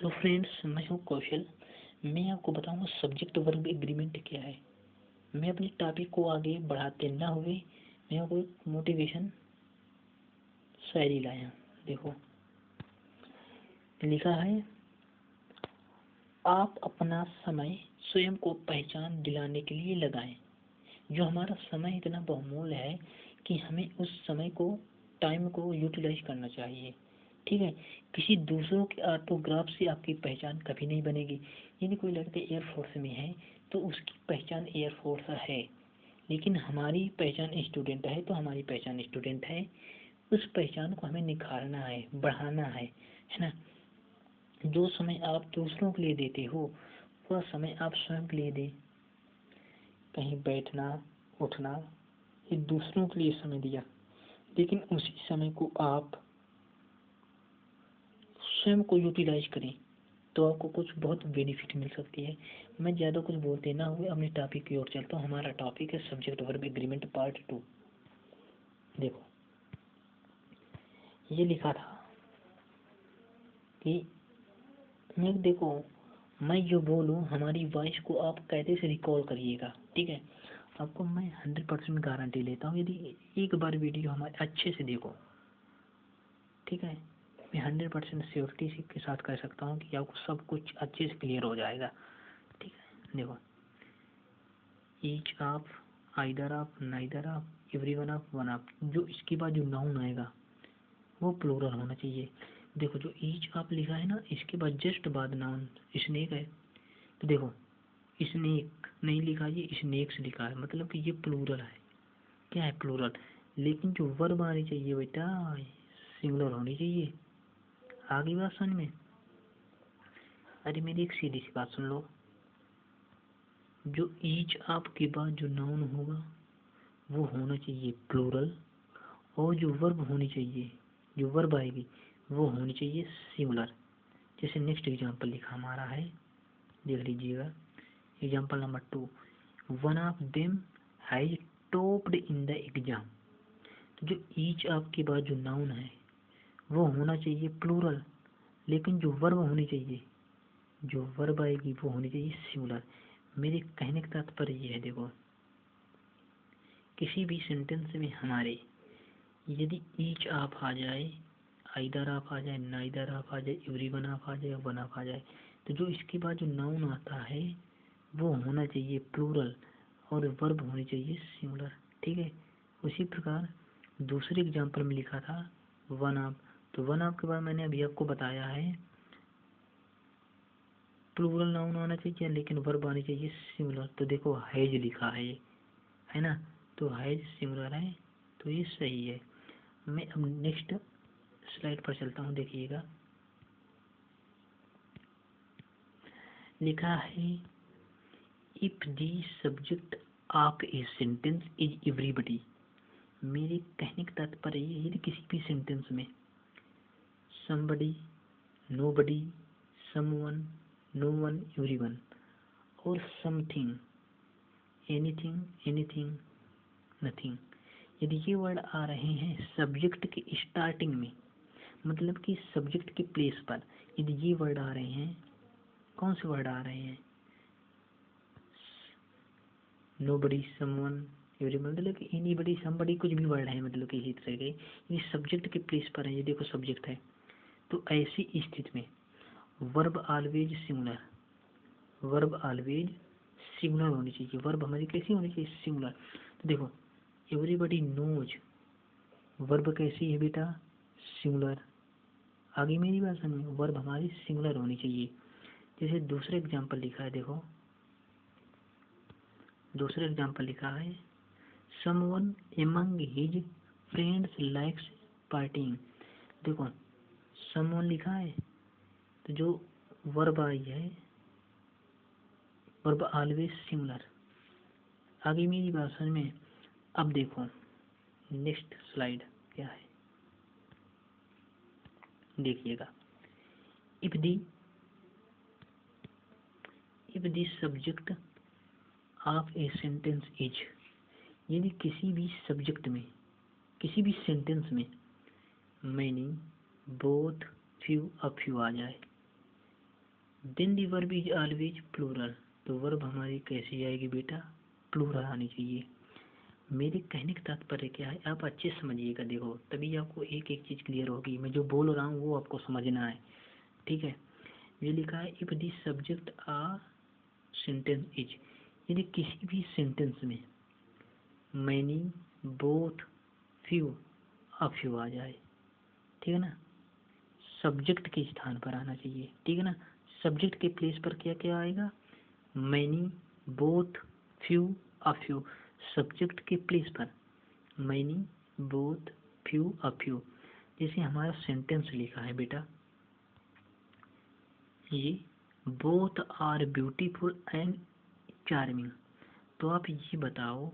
Hello friends, मैं हूँ कौशल। मैं आपको बताऊंगा सब्जेक्ट वर्ब एग्रीमेंट क्या है। मैं अपने टॉपिक को आगे बढ़ाते ना हुए मैं आपको एक मोटिवेशन शायरी लाया। देखो, लिखा है, आप अपना समय स्वयं को पहचान दिलाने के लिए लगाएं। जो हमारा समय इतना बहुमूल्य है कि हमें उस समय को, टाइम को यूटिलाइज करना चाहिए। ठीक है। किसी दूसरों के ऑटोग्राफ से आपकी पहचान कभी नहीं बनेगी। यदि कोई लड़का एयरफोर्स में है तो उसकी पहचान एयरफोर्स है, लेकिन हमारी पहचान स्टूडेंट है तो हमारी पहचान स्टूडेंट है। उस पहचान को हमें निखारना है, बढ़ाना है ना। जो समय आप दूसरों के लिए देते हो वह समय आप स्वयं के लिए दें। कहीं बैठना, उठना, ये दूसरों के लिए समय दिया, लेकिन उसी समय को आप स्वयं को यूटिलाइज करें तो आपको कुछ बहुत बेनिफिट मिल सकती है। मैं ज़्यादा कुछ बोलते ना हुए अपने टॉपिक की ओर चलता हूँ। हमारा टॉपिक है सब्जेक्ट वर्ब एग्रीमेंट पार्ट 2। देखो, ये लिखा था कि मैं जो बोलूँ हमारी वॉइस को आप कैसे से रिकॉल करिएगा। ठीक है। आपको मैं 100% गारंटी लेता हूँ, यदि एक बार वीडियो हमारे अच्छे से देखो, ठीक है, मैं 100% श्योरिटी के साथ कह सकता हूँ कि आपको सब कुछ अच्छे से क्लियर हो जाएगा। ठीक है। देखो, ईच आप, आइदर आप, नाइदर आप, एवरीवन आप, वन आप, जो इसके बाद जो नाउन आएगा वो प्लूरल होना चाहिए। देखो, जो ईच आप लिखा है ना, इसके बाद जस्ट बाद नाउन स्नेक है, तो देखो स्नेक नहीं लिखा, ये स्नेक्स लिखा है, मतलब कि ये प्लूरल है। क्या है? प्लूरल। लेकिन जो वर्ब आनी चाहिए बेटा सिंगुलर होनी चाहिए। आगे बात समझ में? अरे मेरी एक सीधी सी बात सुन लो, जो ईच आप के बाद जो नाउन होगा वो होना चाहिए प्लूरल, और जो वर्ब होनी चाहिए, जो वर्ब आएगी वो होनी चाहिए सिंगुलर। जैसे नेक्स्ट एग्जांपल लिखा हमारा है, देख लीजिएगा। Example number 2, one of them has topped in the exam. तो जो ईच आपके बाद जो नाउन है वो होना चाहिए प्लूरल, लेकिन जो वर्ब होनी चाहिए, जो वर्ब आएगी वो होनी चाहिए सिंगुलर। मेरे कहने का तात्पर्य ये है, देखो किसी भी सेंटेंस में हमारे यदि ईच आप आ जाए, आइदर आप आ जाए, नाइदर आप आ जाए, एवरीवन आप आ जाए, वन आप आ जाए, तो जो इसके बाद जो नाउन आता है वो होना चाहिए प्लूरल और वर्ब होनी चाहिए सिंगुलर। ठीक है। उसी प्रकार दूसरे एग्जांपल में लिखा था वन आप, तो वन आप के बाद मैंने अभी आपको बताया है प्लूरल नाउन आना चाहिए लेकिन वर्ब आनी चाहिए सिंगुलर। तो देखो हैज लिखा है ना, तो हैज सिंगुलर है, तो ये सही है। मैं अब नेक्स्ट स्लाइड पर चलता हूँ, देखिएगा। लिखा है, if the subject of a sentence is everybody. मेरे कहने का तात्पर्य ये है, किसी भी सेंटेंस में somebody, nobody, someone, no one, everyone, और something, anything, nothing, यदि ये वर्ड आ रहे हैं सब्जेक्ट के स्टार्टिंग में, मतलब कि सब्जेक्ट के प्लेस पर यदि ये वर्ड आ रहे हैं, कौन से वर्ड आ रहे हैं? नोबडी, समवन, एवरीवन, मतलब कि एनीबडी, समबडी, कुछ भी वर्ड है, मतलब कि इसी तरह के ये सब्जेक्ट के प्लेस पर है। ये देखो सब्जेक्ट है, तो ऐसी स्थिति में verb always singular, verb always singular होनी चाहिए। वर्ब हमारी कैसी होनी चाहिए? सिंगुलर। तो देखो, एवरीबडी नोज, वर्ब कैसी है बेटा? सिंगुलर। आगे मेरी बात समझो, वर्ब हमारी सिंगुलर होनी चाहिए। जैसे दूसरा एग्जांपल लिखा है, देखो दूसरा एग्जांपल लिखा है, someone among his friends likes partying. देखो समवन लिखा है, तो जो वर्ब आई है वर्ब ऑलवेज सिंगुलर। आगे मेरी बात समझ में? अब देखो नेक्स्ट स्लाइड क्या है, देखिएगा। If the subject of a sentence is, यदि किसी भी सब्जेक्ट में, किसी भी सेंटेंस में many, both, few, a few आ जाए, then the verb is always plural, तो वर्ब हमारी कैसी आएगी बेटा, प्लूरल आनी चाहिए। मेरे कहने का तात्पर्य क्या है, आप अच्छे से समझिएगा, देखो तभी आपको एक एक चीज़ क्लियर होगी। मैं जो बोल रहा हूँ वो आपको समझना है, ठीक है। ये लिखा है if the subject a sentence is, यदि किसी भी सेंटेंस में many, both, few, a few आ जाए, ठीक है ना, सब्जेक्ट के स्थान पर आना चाहिए, ठीक है ना। सब्जेक्ट के प्लेस पर क्या क्या आएगा, many, both, few, a few. Subject के प्लेस पर many, both, few, a few. जैसे हमारा सेंटेंस लिखा है बेटा, ये both are beautiful and charming, तो आप ये बताओ,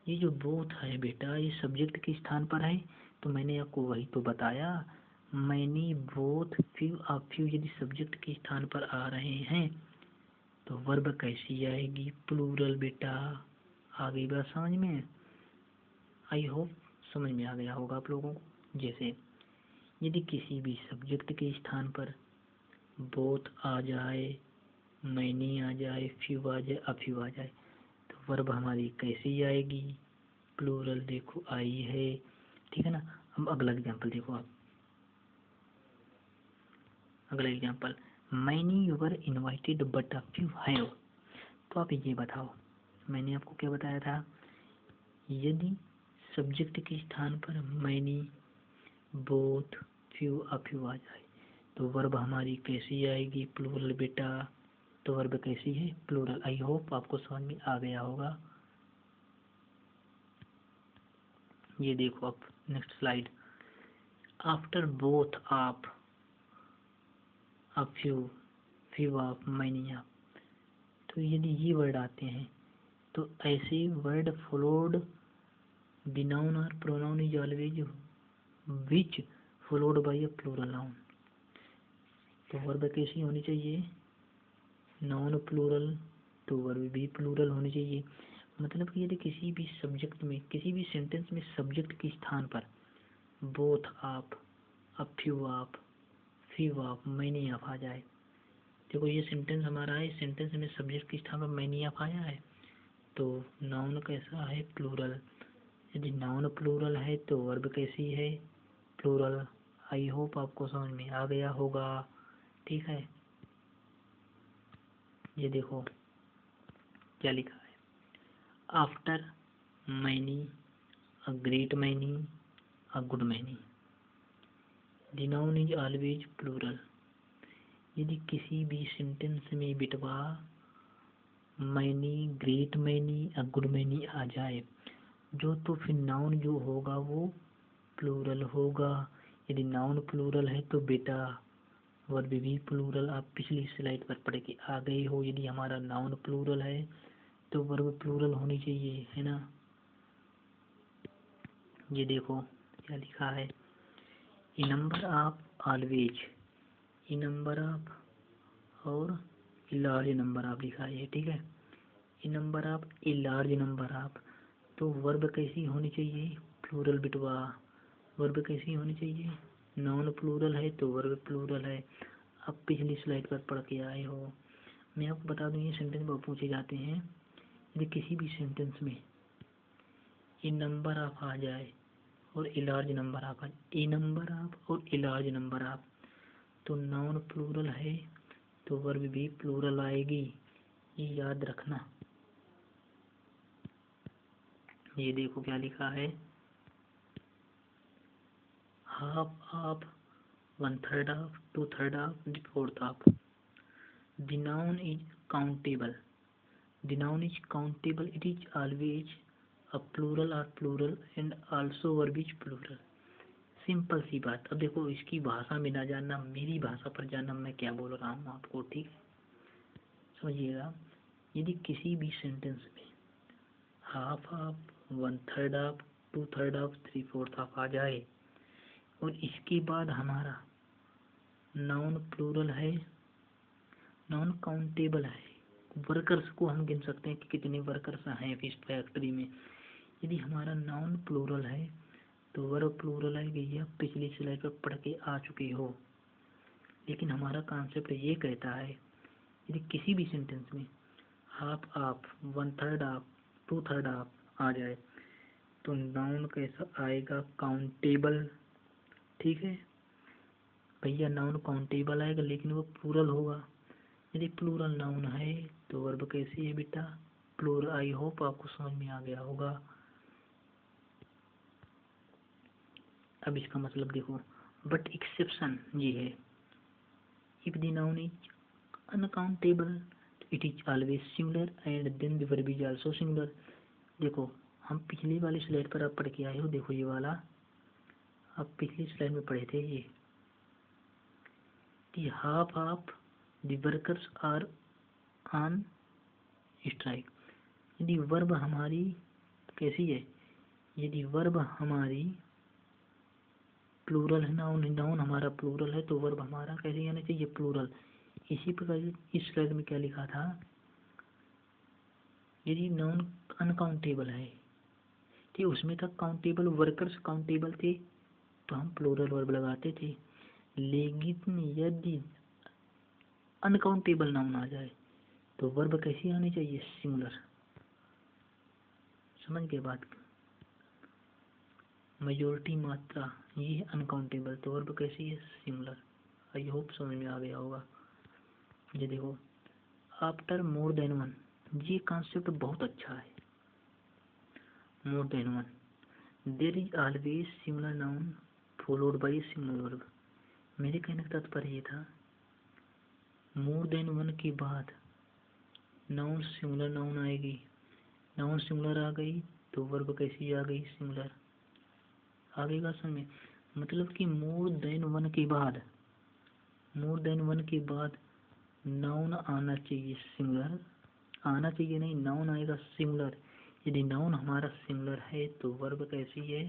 ये जो बोथ है बेटा ये सब्जेक्ट के स्थान पर है, तो मैंने आपको वही तो बताया, many, both, few, a few यदि सब्जेक्ट के स्थान पर आ रहे हैं तो वर्ब कैसी आएगी, प्लूरल बेटा। आ गई बात समझ में, आई होप समझ में आ गया होगा आप लोगों को। जैसे यदि किसी भी सब्जेक्ट के स्थान पर बोथ आ जाए, मैनी आ जाए, फ्यू आ जाए, अ फ्यू आ जाए, तो वर्ब हमारी कैसी आएगी, प्लूरल। देखो आई है, ठीक है ना। अब अगला एग्जांपल देखो आप, अगला example, many you're invited but a few have, तो आप ये बताओ, मैंने आपको क्या बताया था, यदि सब्जेक्ट के स्थान पर many, both, few, a few आ जाए तो वर्ब हमारी कैसी आएगी, प्लूरल बेटा। तो वर्ब कैसी है, प्लूरल। आई होप आपको समझ में आ गया होगा। ये देखो आप नेक्स्ट स्लाइड, आफ्टर बोथ आप, a few, few of, many of, तो यदि ये वर्ड आते हैं तो ऐसे वर्ड फॉलोड द नाउन और pronoun is always which followed by a plural noun, तो वर्ब कैसी होनी चाहिए, नाउन प्लूरल, तो वर्ब भी प्लूरल होनी चाहिए। मतलब कि यदि किसी भी सब्जेक्ट में, किसी भी सेंटेंस में सब्जेक्ट के स्थान पर बोथ आप, अ फ्यू आप, फ्यू आप, मैनी आप आ जाए, देखो ये सेंटेंस हमारा है, इस सेंटेंस में सब्जेक्ट के स्थान पर मैनी आप आया है, तो नाउन कैसा है, प्लूरल। यदि नाउन प्लूरल है तो वर्ब कैसी है, प्लूरल। आई होप आपको समझ में आ गया होगा, ठीक है। ये देखो क्या लिखा है, after many, a great many, a good many, the noun is always plural. यदि किसी भी सेंटेंस में बिटवा many, great many, a good many आ जाए जो, तो फिर नाउन जो होगा वो प्लूरल होगा। यदि नाउन प्लूरल है तो बेटा वर्ब भी प्लूरल। आप पिछली स्लाइड पर पढ़ के आ गए हो, यदि हमारा नाउन प्लूरल है तो वर्ब प्लूरल होनी चाहिए, है ना। ये देखो क्या लिखा है, a number of always, a number of और ए लार्ज नंबर ऑफ लिखा है, ठीक है। A number of, a large number of, तो वर्ब कैसी होनी चाहिए, प्लूरल बिटवा। वर्ब कैसी होनी चाहिए, नॉन प्लूरल है तो वर्ब प्लूरल है। आप पिछली स्लाइड पर पढ़ के आए हो। मैं आपको बता दूं ये सेंटेंस बहुत पूछे जाते हैं, यदि किसी भी सेंटेंस में ए नंबर ऑफ आ जाए और ए लार्ज नंबर ऑफ आ जाए, ए नंबर ऑफ और ए लार्ज नंबर ऑफ, तो नाउन प्लूरल है तो वर्ब भी प्लूरल आएगी, ये याद रखना। ये देखो क्या लिखा है, half of, one third of, two third of, the fourth of, the noun is countable, the noun is countable, it is always a plural और plural and also verb is plural. Simple सी बात। अब देखो इसकी भाषा में ना जानना, मेरी भाषा पर जानना मैं क्या बोल रहा हूँ आपको, ठीक है। समझिएगा, यदि किसी भी सेंटेंस में half of, one third of, two third of, three fourth of आ जाए और इसके बाद हमारा नाउन प्लूरल है, नाउन काउंटेबल है, वर्कर्स को हम गिन सकते हैं कि कितने वर्कर्स हैं फिश फैक्ट्री में। यदि हमारा नाउन प्लूरल है तो वर्ब प्लूरल है, ये पिछली स्लाइड पर पढ़ के आ चुके हो। लेकिन हमारा कॉन्सेप्ट ये कहता है यदि किसी भी सेंटेंस में हाफ ऑफ, 1/3 ऑफ, 2/3 ऑफ आ जाए तो नाउन कैसा आएगा? काउंटेबल। ठीक है भैया, नाउन काउंटेबल आएगा लेकिन वो प्लूरल होगा। यदि प्लूरल नाउन है तो वर्ब कैसी है बेटा? प्लूरल। आई होप आपको समझ में आ गया होगा। अब इसका मतलब देखो, बट एक्सेप्शन ये है, if the noun is uncountable it is always singular and then the verb is also singular. देखो हम पिछली वाली स्लाइड पर आप पढ़ के आए हो, देखो ये वाला आप पिछली स्लाइड में पढ़े थे, ये the half of the workers are on strike. यदि वर्ब हमारी कैसी है? यदि वर्ब हमारी प्लूरल है, नाउन हमारा प्लूरल है तो वर्ब हमारा कैसे आना चाहिए? प्लूरल। इसी प्रकार इस स्लाइड में क्या लिखा था? यदि नाउन अनकाउंटेबल है, ठीक, उसमें था काउंटेबल, वर्कर्स काउंटेबल थे तो हम प्लूरल वर्ब लगाते थे। लेकिन यदि अनकाउंटेबल नाउन आ जाए तो वर्ब कैसी आनी चाहिए? सिंगुलर। समझ गए बात? मेजोरिटी मात्रा ये अनकाउंटेबल तो वर्ब कैसी है? सिंगुलर। आई होप समझ में आ गया होगा। ये देखो, आफ्टर मोर देन वन, ये कॉन्सेप्ट बहुत अच्छा है। More than one, there is always singular noun followed by singular verb. मेरे कहने का तात्पर्य ये था, मोर देन वन के बाद नाउन सिंगुलर नाउन आएगी, नाउन सिंगुलर आ गई तो वर्ब कैसी आ गई? सिंगुलर। आगेगा समझ? मतलब कि मोर देन वन के बाद, मोर देन वन के बाद नाउन आना चाहिए सिंगुलर, आना चाहिए नहीं, नाउन आएगा सिंगुलर। यदि नाउन हमारा सिंगुलर है तो वर्ब कैसी है?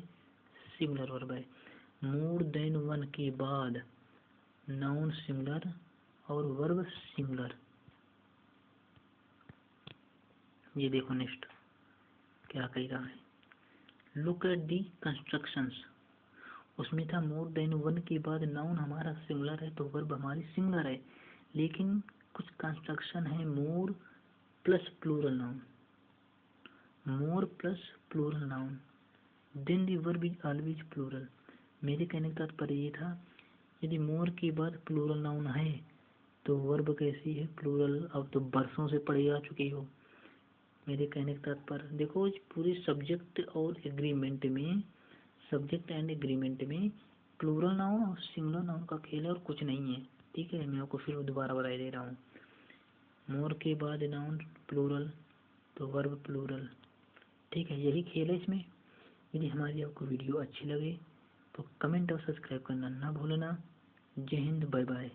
सिंगुलर वर्ब है। मोर देन वन के बाद नाउन सिंगुलर और वर्ब सिंगुलर। ये देखो नेक्स्ट क्या कह रहा है, लुक एट दी कंस्ट्रक्शंस। उसमें था मोर देन वन के बाद नाउन हमारा सिंगुलर है तो वर्ब हमारी सिंगुलर है, लेकिन कुछ कंस्ट्रक्शन है, more plus plural noun, more plus plural noun, then the verb is always plural. मेरे कहने का तात्पर्य ये था, यदि मोर के बाद प्लूरल नाउन है तो वर्ब कैसी है? प्लूरल। अब तो बरसों से पढ़े आ चुके हो। मेरे कहने का तात्पर्य देखो, इस पूरे सब्जेक्ट और एग्रीमेंट में, सब्जेक्ट एंड एग्रीमेंट में प्लूरल नाउन और सिंगुलर नाउन का खेल है और कुछ नहीं है। ठीक है, मैं आपको फिर दोबारा बता दे रहा हूँ, मोर के बाद नाउन प्लूरल तो वर्ब प्लूरल। ठीक है, यही खेल है इसमें। यदि हमारी आपको वीडियो अच्छी लगे तो कमेंट और सब्सक्राइब करना ना भूलना। जय हिंद, बाय बाय।